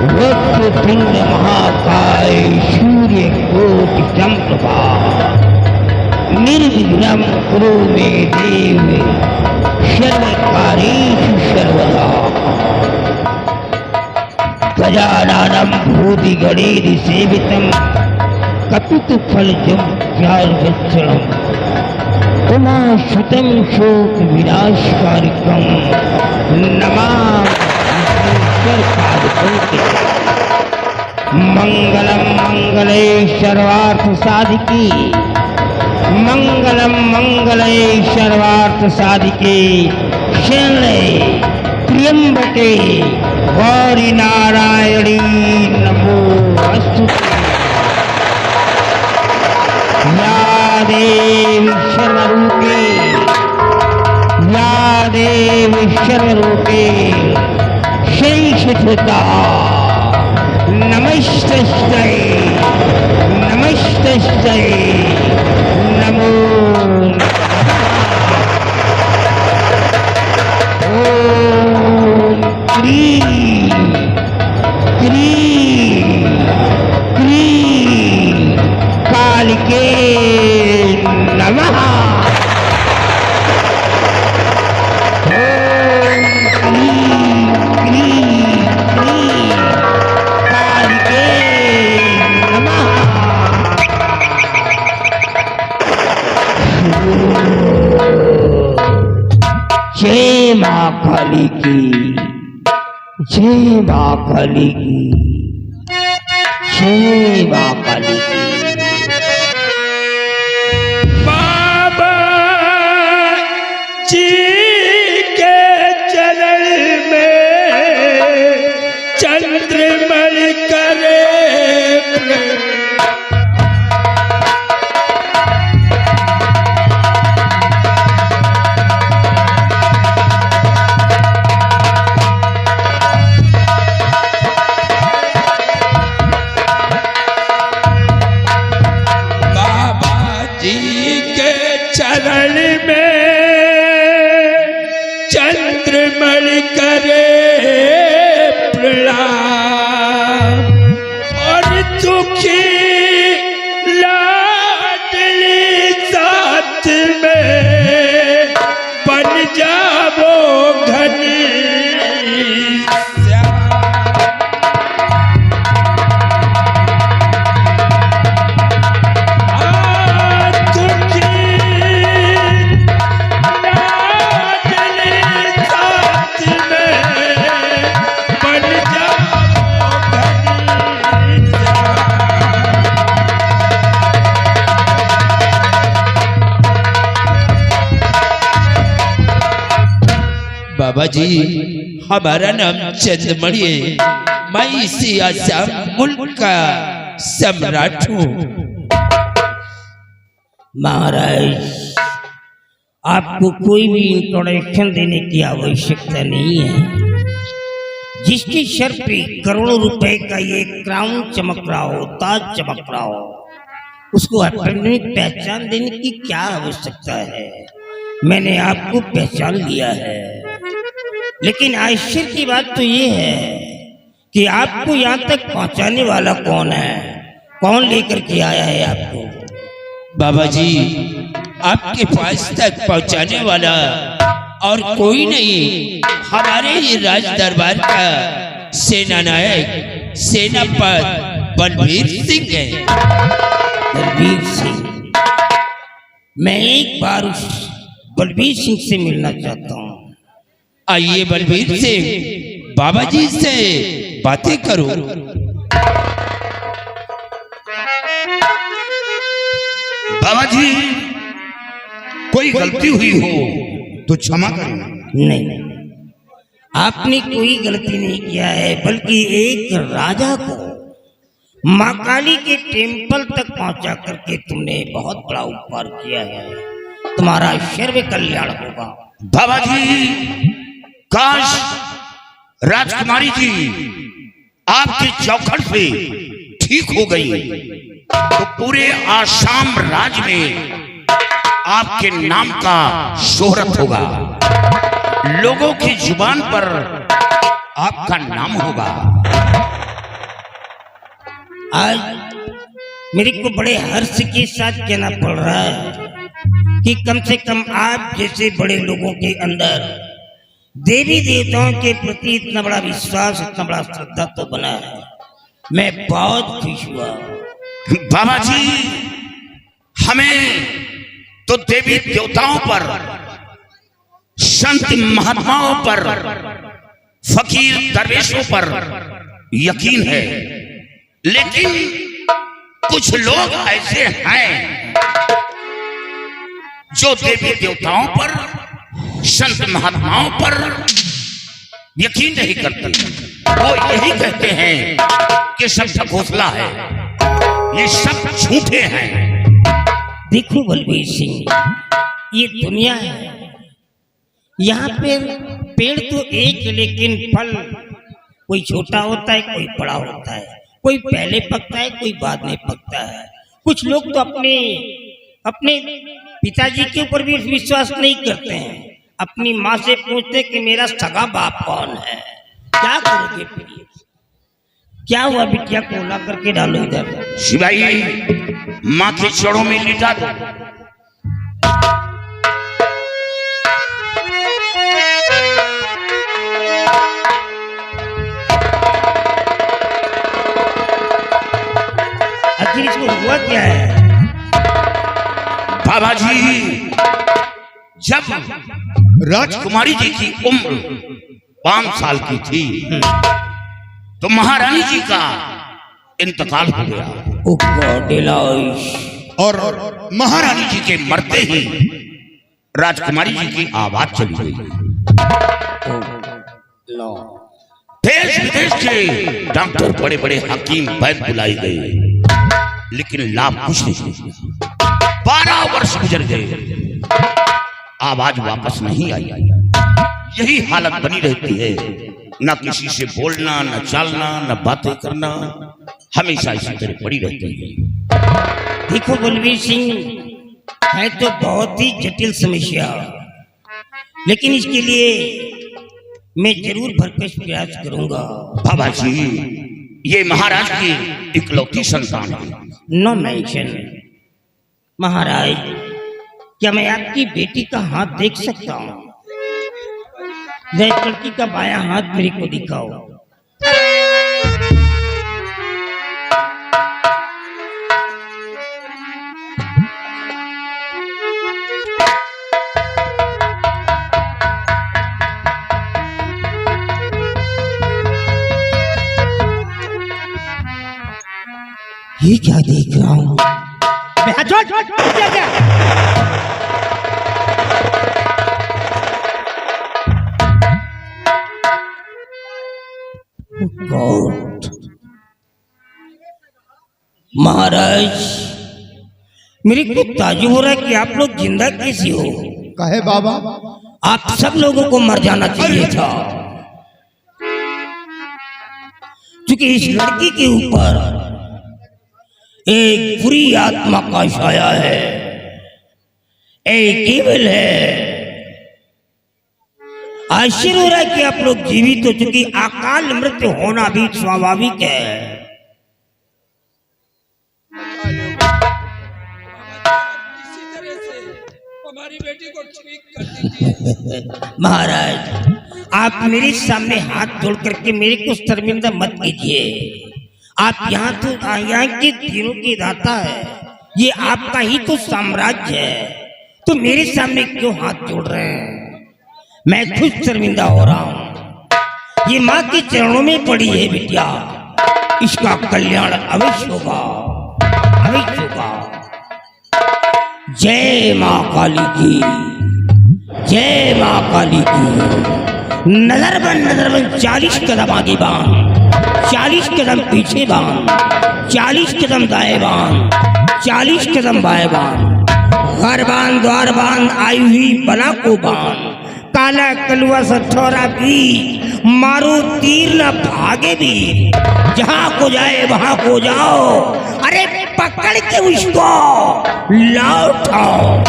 वक्रतुंड महाकाय सूर्यकोटि समप्रभा निर्विघ्नं कुरु मे देव सर्वकार्येषु सर्वदा। गजाननं भूतिगणेशसेवितं कपितफलजम्भ्यार्भक्षणम् उमासुतं शोकविनाशकारिकं नमामि मंगलम मंगले सर्वार्थ साधिके मंगलम मंगले सर्वार्थ साधिके शरण्ये त्र्यंबके गौरी नारायणी नमोस्तुते। या देवी सर्वरूपे या देवी सर्वरूपे शैषिता नमस्तस्यै नमस्तस्यै नमो ओम क्रीं क्रीं क्रीं कालिके नमः। जय मां काली की जय मां काली की जय मां काली की। बाबा जी के चरण में चंद्रमण करे चरण में चंद्रमण करे प्रणाम और दुखी लाडली साथ में बन जावो घनी बाबा जी हमारा नाम चंद्रमणि है। मैं इसी आसाम मुल्क का सम्राट हूँ। महाराज आपको कोई भी इंट्रोडक्शन देने की आवश्यकता नहीं है। जिसके सर पे करोड़ों रुपए का ये क्राउन चमक रहा हो, ताज चमक रहा हो, उसको अपनी पहचान देने की क्या आवश्यकता है। मैंने आपको पहचान लिया है। लेकिन आश्चर्य की बात तो ये है कि आपको यहाँ तक पहुँचाने वाला कौन है, कौन लेकर के आया है आपको। बाबा जी आपके पास तक पहुँचाने वाला और कोई नहीं, हमारे ये राज दरबार का सेना नायक सेनापति बलबीर सिंह है। बलबीर सिंह, मैं एक बार उस बलबीर सिंह से मिलना चाहता हूँ। आइए बलबीर सिंह, बाबा जी से बातें करो। बाबा जी कोई गलती हुई हो तो क्षमा करें। नहीं, आपने कोई गलती नहीं किया है, बल्कि एक राजा को माँ काली के टेम्पल तक पहुंचा करके तुमने बहुत बड़ा उपकार किया है। तुम्हारा सर्व कल्याण होगा। बाबा जी काश राजकुमारी जी आपके चौखट पे ठीक हो गई तो पूरे आसाम राज्य में आपके नाम का शोहरत होगा, लोगों की जुबान पर आपका नाम होगा। आज मेरे को बड़े हर्ष के साथ कहना पड़ रहा है कि कम से कम आप जैसे बड़े लोगों के अंदर देवी देवताओं के प्रति इतना बड़ा विश्वास, इतना बड़ा श्रद्धा तो बना है। मैं बहुत खुश हुआ। बाबा जी, हमें तो देवी देवताओं पर, संत महात्माओं पर, फकीर दरवेशों पर यकीन है, लेकिन कुछ लोग ऐसे हैं जो देवी देवताओं पर, संत महात्माओं पर यकीन नहीं करते। वो यही कहते हैं कि सब ढकोसला है, ये सब झूठे हैं। देखो बलबीर सिंह, ये दुनिया है, यहाँ पे पेड़ तो एक है, लेकिन फल कोई छोटा होता है, कोई बड़ा होता है, कोई पहले पकता है, कोई बाद में पकता है। कुछ लोग तो अपने पिताजी के ऊपर भी विश्वास नहीं करते हैं, अपनी माँ से पूछते कि मेरा सगा बाप कौन है। क्या करोगे फिर? क्या हुआ बिटिया को ला करके डालो इधर। शिवाई, माँ के चरणों में लिटा दो। आखिर इसको हुआ क्या है? बाबा जी, जब राजकुमारी जी की उम्र 5 साल की थी तो महारानी जी का इंतकाल हो गया। और महारानी जी के मरते ही राजकुमारी जी की आवाज चली गई। देश विदेश के डॉक्टर, बड़े बड़े हकीम, वैद्य बुलाए गए, लेकिन लाभ कुछ नहीं हुआ। 12 वर्ष गुजर गए, आवाज वापस नहीं आई। यही हालत बनी रहती है, न किसी से बोलना, न चालना, न बातें करना, हमेशा इसी तरह पड़ी रहती है। देखो बलबीर सिंह, है तो बहुत ही जटिल समस्या, लेकिन इसके लिए मैं जरूर भरपेश प्रयास करूंगा। बाबा जी, ये महाराज की इकलौती संतान है। No mention. महाराज, क्या मैं आपकी बेटी का हाथ देख सकता हूँ? जय लड़की का बायां हाथ मेरे को दिखाओ। ये क्या देख रहा हूँ? गॉड, महाराज, मेरे को ताज्जुब हो रहा है कि आप लोग जिंदा कैसे हो? कहे बाबा, आप सब लोगों को मर जाना चाहिए था, क्योंकि इस लड़की के ऊपर एक बुरी आत्मा का छाया है, एक केवल है। आश्चर्य हो रहा है कि आप लोग जीवित हो, चुकी अकाल मृत्यु होना भी स्वाभाविक है। हमारी बेटी को ठीक कर दीजिए। महाराज, आप मेरे सामने हाथ जोड़ करके मेरे को शर्मिंदा मत कीजिए। आप यहाँ के तीनों की दाता है, ये आपका ही तो साम्राज्य है, तो मेरे सामने क्यों हाथ जोड़ रहे हैं? मैं खुद शर्मिंदा हो रहा हूँ। ये माँ के चरणों में पड़ी है बिटिया, इसका कल्याण अवश्य होगा, अवश्य होगा। जय माँ काली की, जय माँ काली की। नजर बन 40 कदम आगे बांध, 40 कदम पीछे बांध, 40 कदम दाएं बांध, 40 कदम बाएं बांध, घर बांध, द्वार बांध, आई हुई बला को बांध, काला कलुआ सठौरा भी, मारो तीर न भागे भी, जहां को जाए वहां को जाओ, अरे पकड़ के उसको लौटाओ।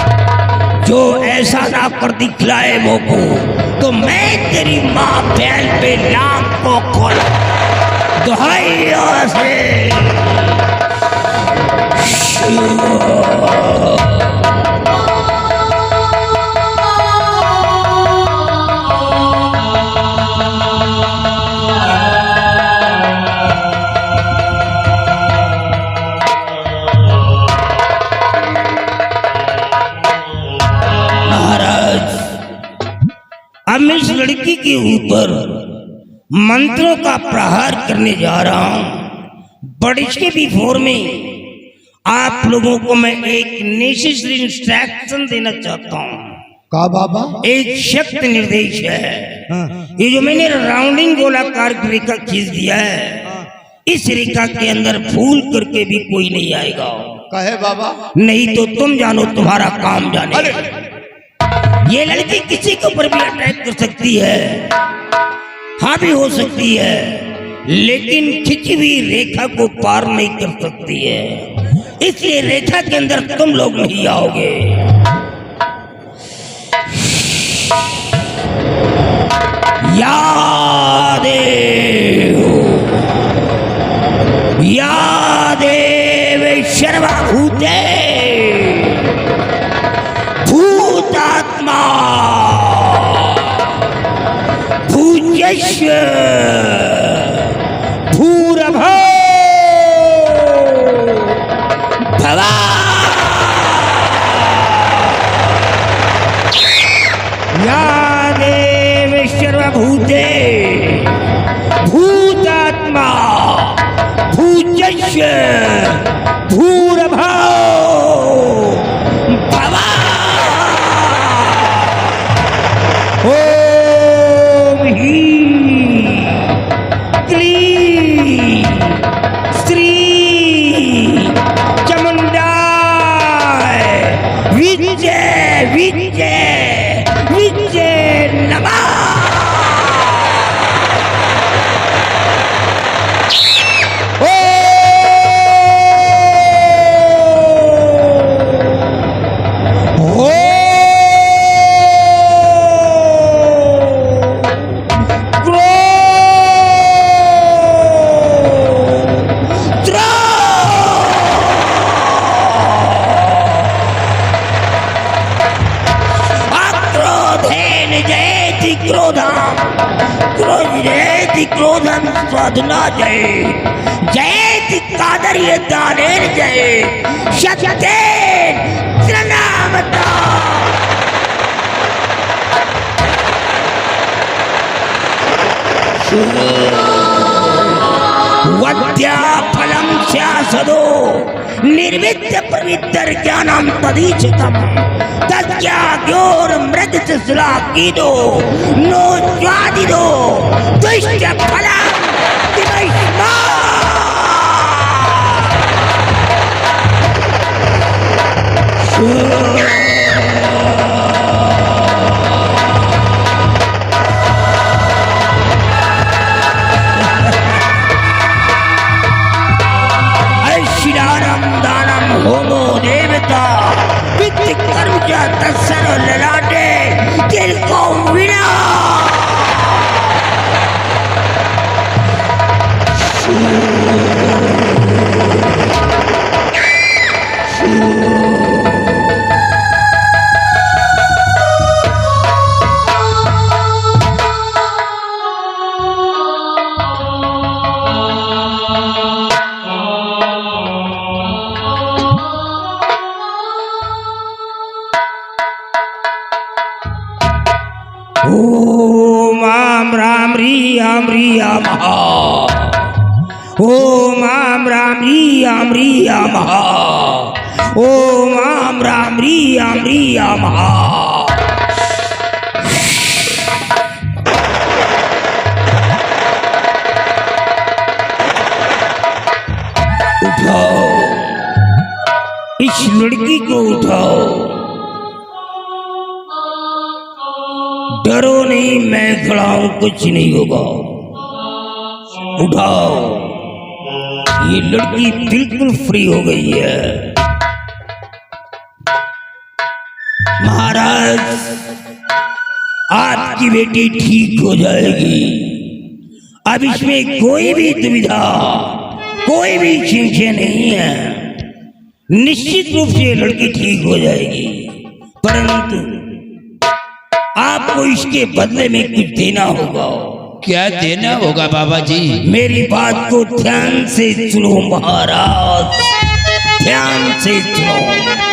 जो ऐसा ना कर दिखलाए मोको, तो मैं तेरी माँ बैल पे लाख को खोला। दुहाई से अब मैं इस लड़की के ऊपर मंत्रों का प्रहार करने जा रहा हूं, बट इसके बिफोर में आप लोगों को मैं एक नेसेसरी इंस्ट्रक्शन देना चाहता हूं। का बाबा? एक शक्त निर्देश है। ये जो मैंने राउंडिंग गोलाकार रेखा खींच दिया है, इस रेखा के अंदर भूल करके भी कोई नहीं आएगा। कहे बाबा? नहीं तो तुम जानो, तुम्हारा काम जाने। ये लड़की किसी के ऊपर भी अटैक कर सकती है, हाँ भी हो सकती है, लेकिन खिंची हुई रेखा को पार नहीं कर सकती है। इसलिए रेखा के अंदर तुम लोग नहीं आओगे। या देव सर्वभूते भूतात्मा भूयस्य भूरभो भवा। या देव सर्वभूते भूतात्मा भूयस्य भूरभो भवा। ओम ह्रीं क्लीं श्रीं चामुंडाय विजय विजय विजय नमः। क्रोधम स्वाधना जय जय कादर्य दानेर जय शक्ते त्रिनामता। वद्या फलम स्यासदो निर्विद्य पवित्र ज्ञानम तदीचितम तज्ञाग्योर मृद सुलाकीदो नो स्वादिदो दुष्ट फलम दिवैष्मा। होमो देवता वित्त कर्म जा तत्सर ललाटे दिल को विना। ओम आम राम री आम महा। ओम आम राम री आम महा। ओम आम राम री आम महा। उठाओ इस लड़की को, उठाओ। डरो नहीं, मैं खड़ा हूं, कुछ नहीं होगा। उठाओ। ये लड़की बिल्कुल फ्री हो गई है। महाराज, आपकी बेटी ठीक हो जाएगी। अब इसमें कोई भी दुविधा, कोई भी संशय नहीं है। निश्चित रूप से ये लड़की ठीक हो जाएगी, परंतु आपको इसके बदले में कुछ देना होगा। क्या देना होगा बाबा जी? मेरी बात को ध्यान से सुनो महाराज, ध्यान से सुनो।